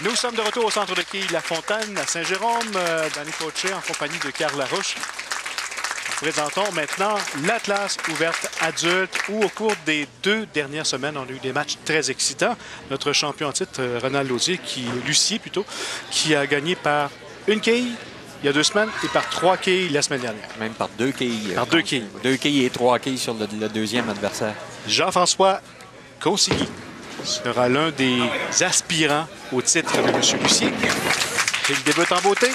Nous sommes de retour au centre de quilles La Fontaine à Saint-Jérôme, dans les coachés en compagnie de Carl Larouche. Nous présentons maintenant la classe ouverte adulte où au cours des 2 dernières semaines, on a eu des matchs très excitants. Notre champion en titre, Ronald Lucier, qui a gagné par 1 quille il y a 2 semaines et par 3 quilles la semaine dernière. Même par 2 quilles. Par 2 quilles. 2 quilles et 3 quilles sur le deuxième adversaire. Jean-François Consigny sera l'un des aspirants au titre de M. Lucier. Il débute en beauté.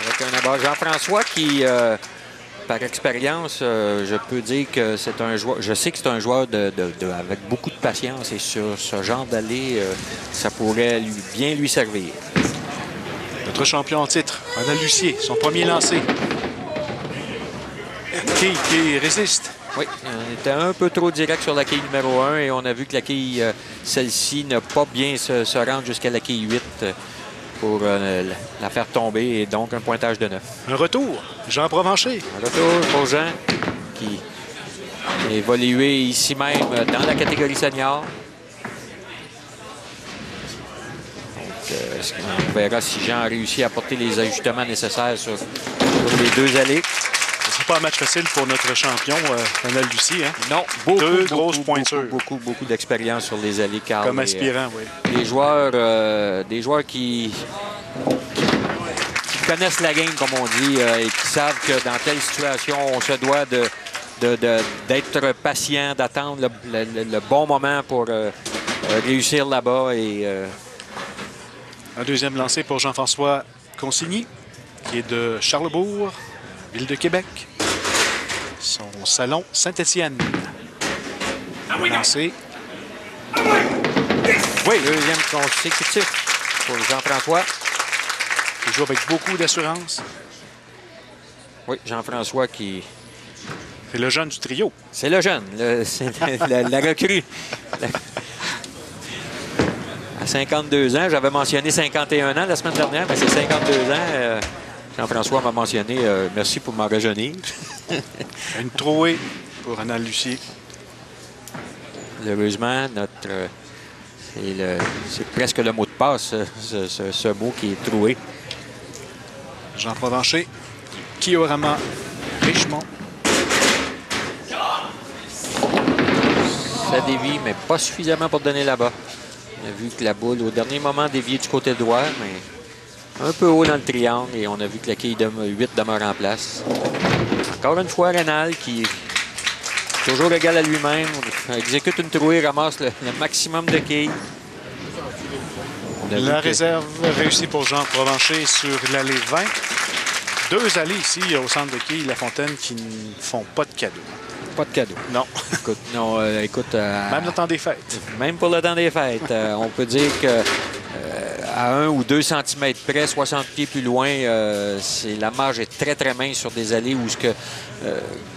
Avec un abat Jean-François qui, par expérience, je peux dire que c'est un joueur. Je sais que c'est un joueur avec beaucoup de patience et sur ce genre d'allée, ça pourrait bien lui servir. Notre champion en titre, Ronald Lucier, son premier lancé. Qui résiste. Oui, on était un peu trop direct sur la quille numéro 1 et on a vu que la quille, celle-ci, n'a pas bien se rendre jusqu'à la quille 8 pour la faire tomber et donc un pointage de 9. Un retour, Jean Provencher. Un retour pour Jean qui a évolué ici même dans la catégorie senior. Donc, on verra si Jean a réussi à apporter les ajustements nécessaires sur les 2 allées. Ce n'est pas un match facile pour notre champion, Ronald Lucier. Hein? Non, Deux grosses pointures. Beaucoup d'expérience sur les allées, Carl. Comme aspirant, oui. Des joueurs qui connaissent la game, comme on dit, et qui savent que dans telle situation, on se doit d'être patient, d'attendre le bon moment pour réussir là-bas. Un deuxième lancé pour Jean-François Consigny, qui est de Charlesbourg, ville de Québec. Son salon Saint-Étienne. Lancé. Oui, deuxième consécutif pour Jean-François. Il joue avec beaucoup d'assurance. Oui, Jean-François qui... C'est le jeune du trio. C'est le jeune, c'est la recrue. À 52 ans, j'avais mentionné 51 ans la semaine dernière, mais c'est 52 ans. Jean-François m'a mentionné merci pour m'en rajeunir. Une trouée pour Ronald Lucier. Heureusement, c'est presque le mot de passe, ce mot qui est troué. Jean Provencher, Kiorama, Richemont. Ça dévie, mais pas suffisamment pour donner là-bas. On a vu que la boule, au dernier moment, déviait du côté droit, mais un peu haut dans le triangle. Et on a vu que la quille 8 demeure en place. Encore une fois, Rénal, qui est toujours égal à lui-même, exécute une trouée, ramasse le maximum de quilles. La réserve réussie pour Jean Provencher sur l'allée 20. 2 allées ici au centre de quilles La Fontaine qui ne font pas de cadeaux. Pas de cadeau. Non. Écoute, même le temps des fêtes. Même pour le temps des fêtes. On peut dire que à 1 ou 2 cm près, 60 pieds plus loin, la marge est très, très mince sur des allées où,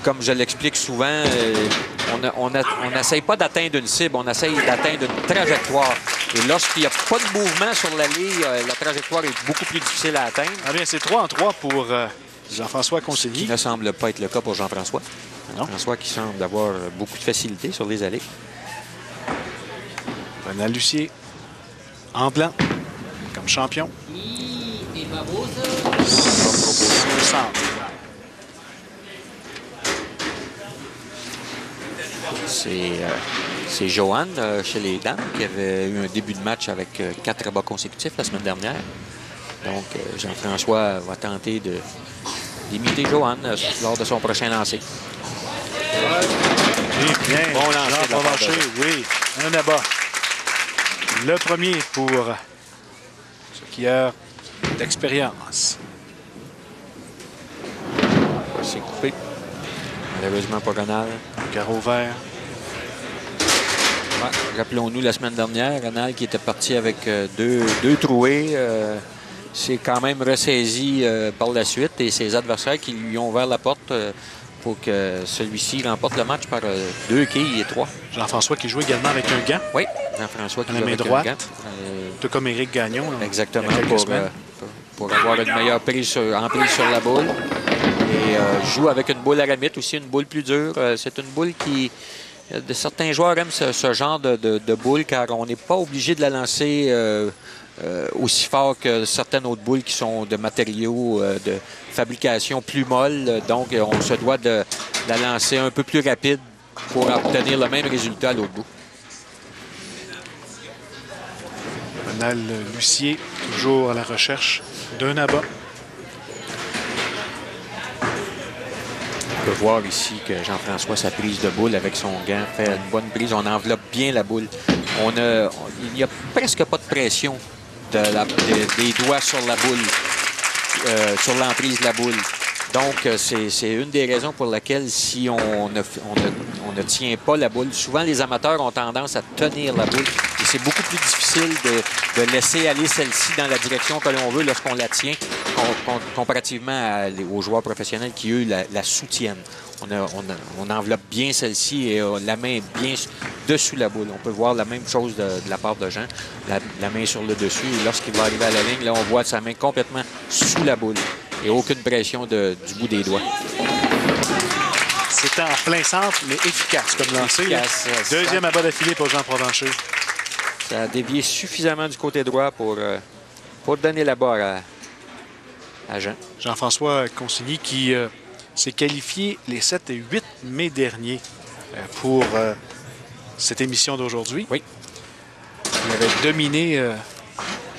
comme je l'explique souvent, on n'essaye pas d'atteindre une cible, on essaye d'atteindre une trajectoire. Et lorsqu'il n'y a pas de mouvement sur l'allée, la trajectoire est beaucoup plus difficile à atteindre. Ah bien, c'est 3 en 3 pour Jean-François Consigny. Ce qui ne semble pas être le cas pour Jean-François. Jean-François qui semble avoir beaucoup de facilité sur les allées. Ronald Lucier, en blanc, comme champion. C'est Johan chez les dames qui avait eu un début de match avec 4 rabats consécutifs la semaine dernière. Donc, Jean-François va tenter d'imiter Johan lors de son prochain lancer. Et bien, bon lancer Jean Provencher, oui, un abat. Le premier pour ce qui a d'expérience. C'est coupé. Malheureusement pour Ronald. Carreau vert. Ouais, rappelons-nous la semaine dernière, Ronald qui était parti avec deux trouées. C'est quand même ressaisi par la suite et ses adversaires qui lui ont ouvert la porte pour que celui-ci remporte le match par 2 quilles et 3. Jean-François qui joue également avec un gant. Oui, Jean-François qui joue avec droite, un gant. tout comme Éric Gagnon. Exactement, pour avoir une meilleure prise sur la boule. Et joue avec une boule aramite aussi, une boule plus dure. C'est une boule qui Certains joueurs aiment ce genre de boule car on n'est pas obligé de la lancer aussi fort que certaines autres boules qui sont de matériaux de fabrication plus molles. Donc, on se doit de la lancer un peu plus rapide pour obtenir le même résultat à l'autre bout. Ronald Lucier, toujours à la recherche d'un abat. On peut voir ici que Jean-François, sa prise de boule avec son gant, fait une bonne prise. On enveloppe bien la boule. Il n'y a presque pas de pression des doigts sur la boule, sur l'emprise de la boule. Donc, c'est une des raisons pour laquelle si on ne tient pas la boule, souvent les amateurs ont tendance à tenir la boule et c'est beaucoup plus difficile de laisser aller celle-ci dans la direction que l'on veut lorsqu'on la tient comparativement aux joueurs professionnels qui, eux, la soutiennent. On enveloppe bien celle-ci et la main est bien dessous la boule. On peut voir la même chose de la part de Jean, la main sur le dessus. Et lorsqu'il va arriver à la ligne, là, on voit sa main complètement sous la boule. Et aucune pression du bout des doigts. C'était en plein centre, mais efficace comme lancer. Deuxième abat d'affilée pour Jean Provencher. Ça a dévié suffisamment du côté droit pour donner la barre à Jean. Jean-François Consigny qui s'est qualifié les 7 et 8 mai dernier pour cette émission d'aujourd'hui. Oui. Il avait dominé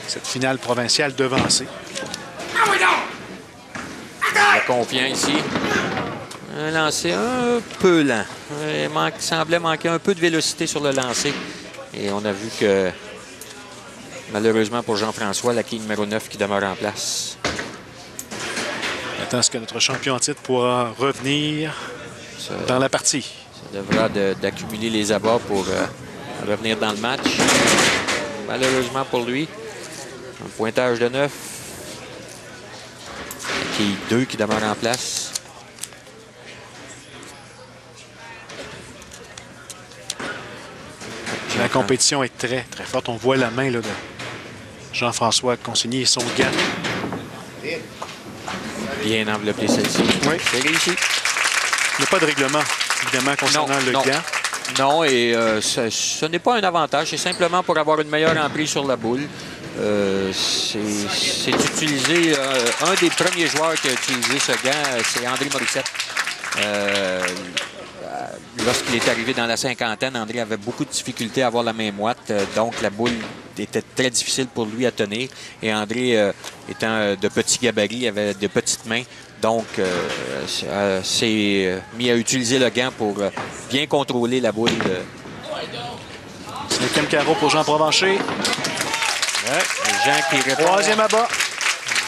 cette finale provinciale devancée. Il confiant ici. Un lancer un peu lent. Il semblait manquer un peu de vélocité sur le lancer. Et on a vu que, malheureusement pour Jean-François, la quille numéro 9 qui demeure en place. Attends, est-ce que notre champion en titre pourra revenir dans la partie? Ça devra d'accumuler les abats pour revenir dans le match. Malheureusement pour lui, un pointage de 9. Quille 2 qui demeure en place. La compétition est très, très forte. On voit la main là, de Jean-François Consigny et son gant. Bien enveloppé celle-ci. Oui. C'est réussi. Il n'y a pas de règlement, évidemment, concernant le gant. Non, et ce n'est pas un avantage. C'est simplement pour avoir une meilleure emprise sur la boule. C'est utilisé. Un des premiers joueurs qui a utilisé ce gant, c'est André Morissette. Lorsqu'il est arrivé dans la cinquantaine, André avait beaucoup de difficultés à avoir la main moite. Donc, la boule était très difficile pour lui à tenir. Et André, étant de petits gabarits, avait de petites mains. Donc, s'est mis à utiliser le gant pour bien contrôler la boule. 5e carreau pour Jean Provencher. Ouais. Jean qui répond. Troisième abat.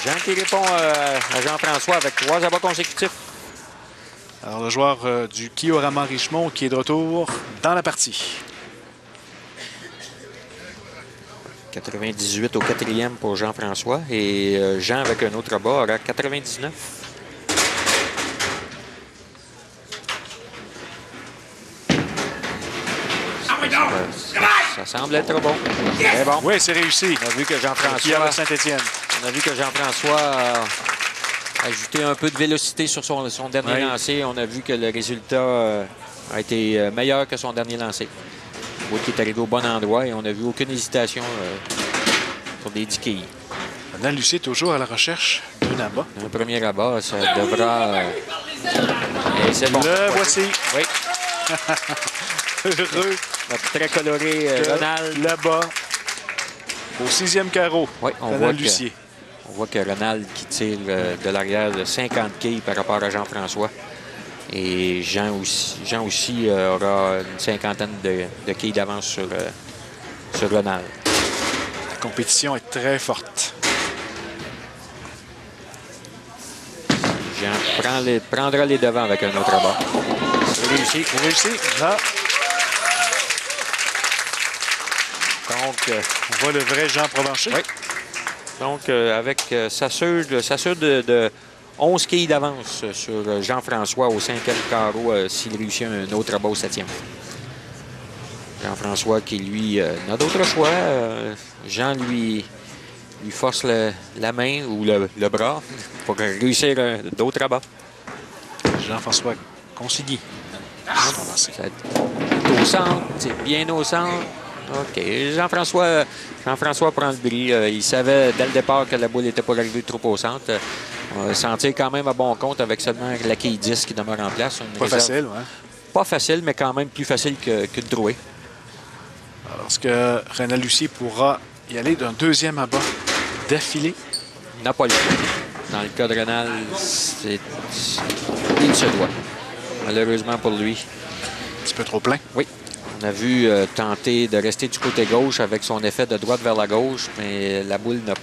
Jean qui répond à Jean-François avec 3 abats consécutifs. Alors, le joueur du Kiorama Richemont qui est de retour dans la partie. 98 au 4e pour Jean-François. Et Jean, avec un autre abat, aura 99. Ça semble être bon. Très bon. Oui, c'est réussi. On a vu que Jean-François Saint-Étienne. On a vu que Jean-François a ajouté un peu de vélocité sur son dernier lancer. On a vu que le résultat a été meilleur que son dernier lancer. Wood qui est arrivé au bon endroit et on n'a vu aucune hésitation sur des 10 quilles. Ronald Lucier est toujours à la recherche d'un abat. Un premier abat, ça devra... c'est bon. Le voici. Oui. Heureux. Notre très coloré Ronald. Là-bas, au 6e carreau, oui, on voit que Ronald qui tire de l'arrière de 50 quilles par rapport à Jean-François. Et Jean aussi aura une cinquantaine de quilles d'avance sur Ronald. La compétition est très forte. Jean prendra les devants avec un autre abat. C'est réussi. C'est réussi. Là. Donc, on voit le vrai Jean Provencher. Oui. Donc, avec s'assure de 11 quilles d'avance sur Jean-François au 5e carreau s'il réussit un autre abat au 7e. Jean-François qui, lui, n'a d'autre choix. Jean lui force la main ou le bras pour réussir d'autres abats. Jean-François Consigny. Ça a Au centre, c'est bien au centre. OK. Jean-François prend le bris. Il savait dès le départ que la boule n'était pas arrivée trop au centre. On va sentir quand même à bon compte avec seulement la quille 10 qui demeure en place. Pas facile, oui. Pas facile, mais quand même plus facile que de Drouet. Alors, est-ce que René Lucier pourra y aller d'un deuxième abat d'affilée? Il n'a pas le choix. Dans le cas de Renal, il se doit. Malheureusement pour lui. Un petit peu trop plein. Oui. On a vu tenter de rester du côté gauche avec son effet de droite vers la gauche, mais la boule n'a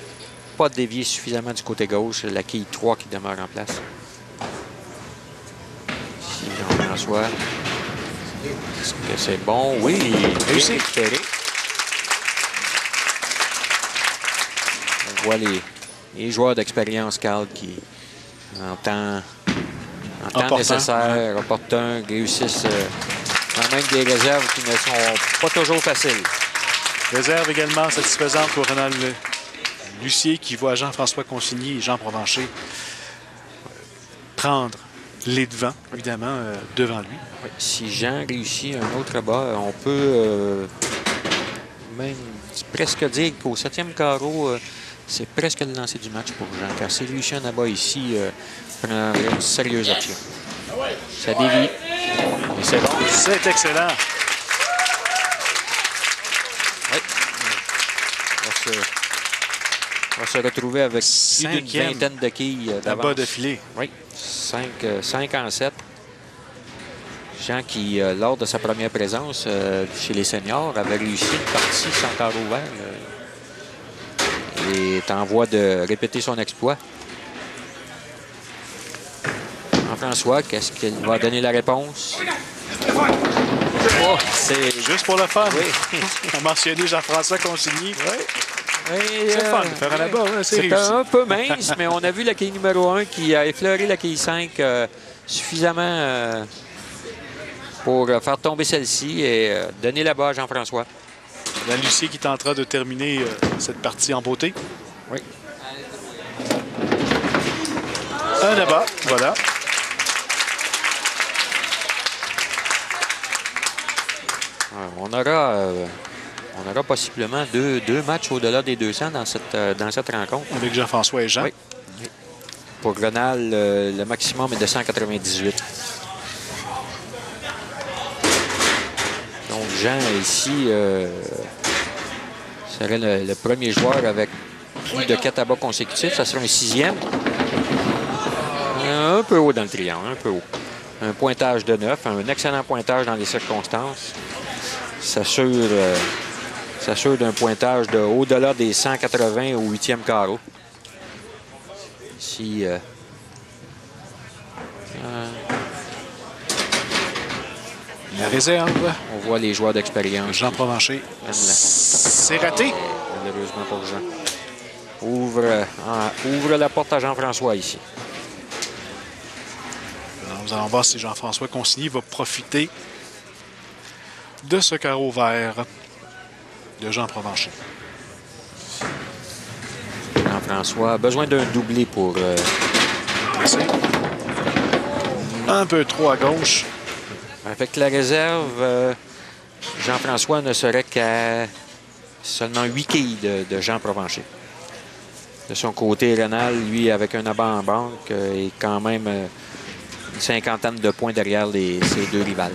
pas dévié suffisamment du côté gauche. La quille 3 qui demeure en place. Ici, Jean-François. Est-ce que c'est bon? Oui, réussi. On voit les joueurs d'expérience, Carl, qui, en temps nécessaire, opportun, réussissent quand même des réserves qui ne sont pas toujours faciles. Réserve également satisfaisante pour Renal Lucier qui voit Jean-François Consigny et Jean Provencher prendre les devants, évidemment, devant lui. Oui. Si Jean réussit un autre abat, on peut même presque dire qu'au 7e carreau, c'est presque le lancer du match pour Jean. Car s'il réussit un abat ici, prendrait une sérieuse option. Ça dévie. Et c'est bon. C'est excellent. Oui. On va se retrouver avec plus d'une vingtaine de quilles d'avance. Abat de filet. Oui. 5 en 7. Jean qui, lors de sa première présence chez les seniors, avait réussi une partie sans carreau ouvert. Et est en voie de répéter son exploit. Jean-François, qu'est-ce qu'il va donner la réponse? Oh, c'est juste pour le fun. Oui. On a mentionné Jean-François Consigny. Oui. C'est fun de faire un abat. Hein, c'est un peu mince, mais on a vu la quille numéro 1 qui a effleuré la quille 5 suffisamment pour faire tomber celle-ci et donner la balle à Jean-François. La Lucier qui tentera de terminer cette partie en beauté. Oui. Un abat, voilà. On aura possiblement deux matchs au-delà des 200 dans cette rencontre. Avec Jean-François et Jean. Oui. Pour Renal, le maximum est de 198. Donc Jean, ici, serait le premier joueur avec plus de 4 abats consécutifs. Ça serait un 6e. Un peu haut dans le triangle, un peu haut. Un pointage de 9, un excellent pointage dans les circonstances. S'assure d'un pointage de au-delà des 180 au 8e carreau. Ici, la réserve. On voit les joueurs d'expérience. Jean Provencher. C'est raté. Malheureusement pour Jean. Ouvre la porte à Jean-François ici. Alors, nous allons voir si Jean-François Consigny va profiter de ce carreau vert de Jean Provencher. Jean-François a besoin d'un doublé pour... Un peu trop à gauche. Avec la réserve, Jean-François ne serait qu'à seulement 8 quilles de Jean Provencher. De son côté, Renal, lui, avec un abat en banque, est quand même une cinquantaine de points derrière ses deux rivales.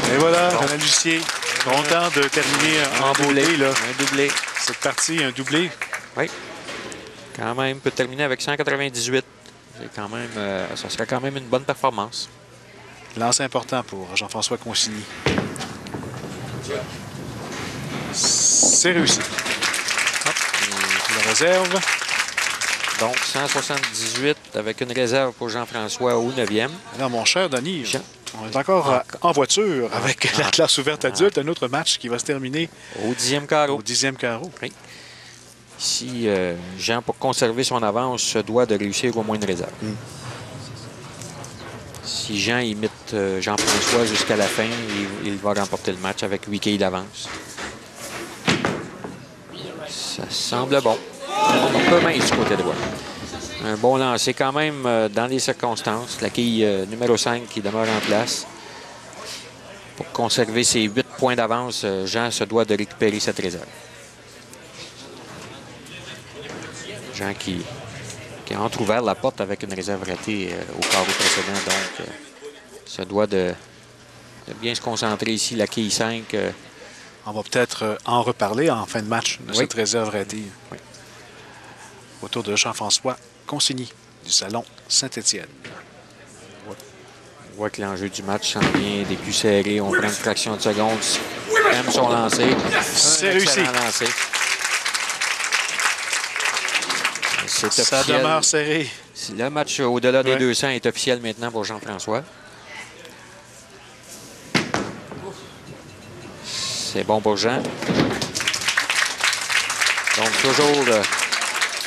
Et voilà, Renal Lucier, content de terminer en beauté. Là. Un doublé. Cette partie, un doublé. Oui. Quand même, peut terminer avec 198. Quand même, ça serait quand même une bonne performance. Lance important pour Jean-François Consigny. C'est réussi. La réserve. Donc, 178 avec une réserve pour Jean-François au 9e. Alors, mon cher Denis, on est encore en voiture avec la classe ouverte adulte. Un autre match qui va se terminer au 10e carreau. Au 10e carreau. Oui. Ici, Jean, pour conserver son avance, se doit de réussir au moins une réserve. Si Jean imite Jean-François jusqu'à la fin, il va remporter le match avec 8 quilles d'avance. Ça semble bon. Un peu mince du côté droit. Un bon lancer quand même dans les circonstances. La quille numéro 5 qui demeure en place. Pour conserver ses 8 points d'avance, Jean se doit de récupérer cette réserve. Jean qui a entrouvert la porte avec une réserve ratée au carreau précédent. Donc, se doit de bien se concentrer ici. La quille 5. On va peut-être en reparler en fin de match de cette réserve ratée. Oui. Autour de Jean-François Consigny du Salon Saint-Étienne. On voit que l'enjeu du match s'en vient des plus serrés. On prend une fraction de seconde. Aime son lancer. C'est réussi. Ça demeure serré. Le match au-delà des 200 est officiel maintenant pour Jean-François. C'est bon pour Jean. Donc,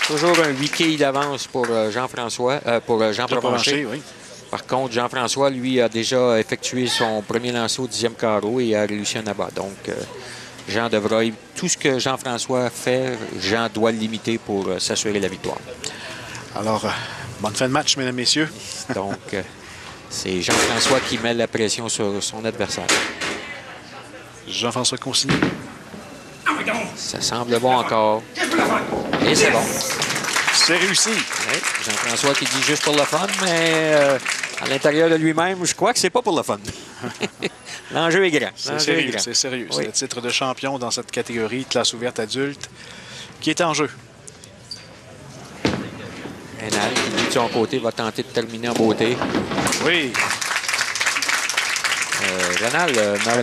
toujours un 8 quilles d'avance pour Jean-François, pour Jean Provencher. Oui. Par contre, Jean-François, lui, a déjà effectué son premier lancer au 10e carreau et a réussi un abat. Donc, Jean devra... Tout ce que Jean-François fait, Jean doit le limiter pour s'assurer la victoire. Alors, bonne fin de match, mesdames, messieurs. Donc, c'est Jean-François qui met la pression sur son adversaire. Jean-François Consigny. Ça semble bon encore. Et c'est bon. C'est réussi. Oui, Jean-François qui dit juste pour le fun, mais à l'intérieur de lui-même, je crois que c'est pas pour le fun. L'enjeu est grand. C'est sérieux. C'est sérieux. Oui. C'est le titre de champion dans cette catégorie, classe ouverte adulte, qui est en jeu. Rénal, qui lui, de son côté, va tenter de terminer en beauté. Oui. Rénal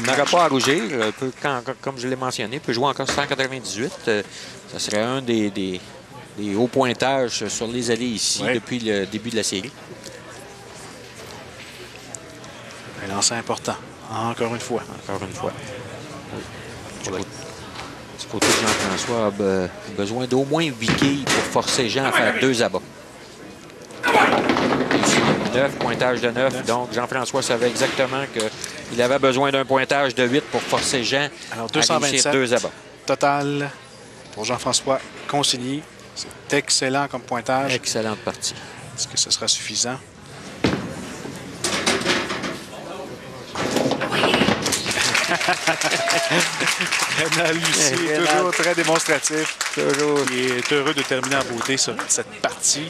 n'aura pas à rougir. Comme je l'ai mentionné, peut jouer encore 198. Ça serait un des hauts pointages sur les allées ici depuis le début de la série. Un lancer important. Encore une fois. Encore une fois. Du côté de Jean-François a besoin d'au moins 8 quilles pour forcer Jean à faire 2 abats. Ici, 9, pointage de 9. Donc, Jean-François savait exactement qu'il avait besoin d'un pointage de 8 pour forcer Jean à réussir 2 abats. Total pour Jean-François Consigny. C'est excellent comme pointage. Excellente partie. Est-ce que ce sera suffisant? Rénal Lucie est toujours très démonstratif. Toujours. Il est heureux de terminer en beauté cette partie.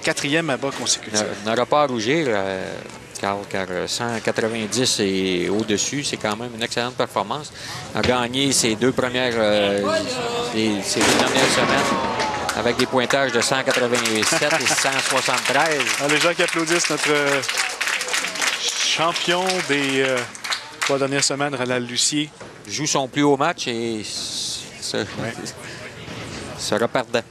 Quatrième abat consécutif. N'aura pas à rougir, car 190 et au-dessus, c'est quand même une excellente performance. A gagné ses deux dernières semaines avec des pointages de 187 et 173. Les gens qui applaudissent notre champion des 3 dernières semaines, Rénal Lucier. Joue son plus haut match et sera perdant.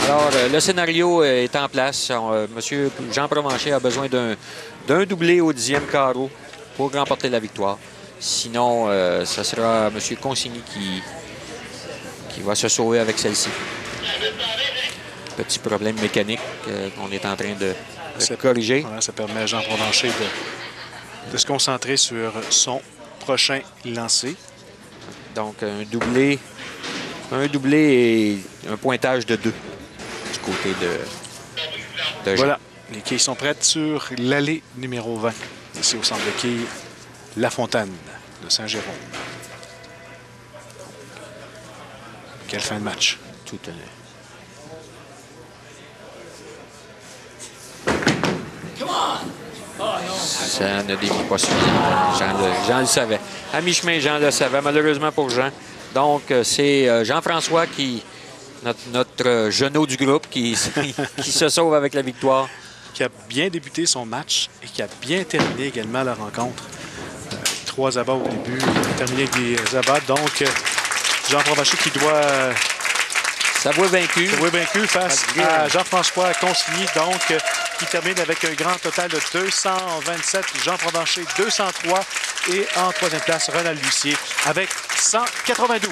Alors, le scénario est en place. Monsieur Jean Provencher a besoin d'un doublé au 10e carreau pour remporter la victoire. Sinon, ce sera monsieur Consigny qui va se sauver avec celle-ci. Petit problème mécanique qu'on est en train de corriger. Ça permet à Jean Provencher de se concentrer sur son prochain lancer. Donc, un doublé et un pointage de 2 du côté de Jean. Voilà, les quilles sont prêtes sur l'allée numéro 20. Ici au centre de quilles La Fontaine de Saint-Jérôme. Quelle fin de match. Tout ça ne dévie pas suffisamment. Jean le savait. À mi-chemin, Jean le savait. Malheureusement pour Jean. Donc, c'est Jean-François notre genou du groupe, qui se sauve avec la victoire. Qui a bien débuté son match et qui a bien terminé également la rencontre. 3 abats au début, terminé avec des abats. Donc, Jean Provencher qui doit s'avouer vaincu face à Jean-François Consigny, donc qui termine avec un grand total de 227. Jean Provencher, 203. Et en 3e place, Rénal Lucier avec 192.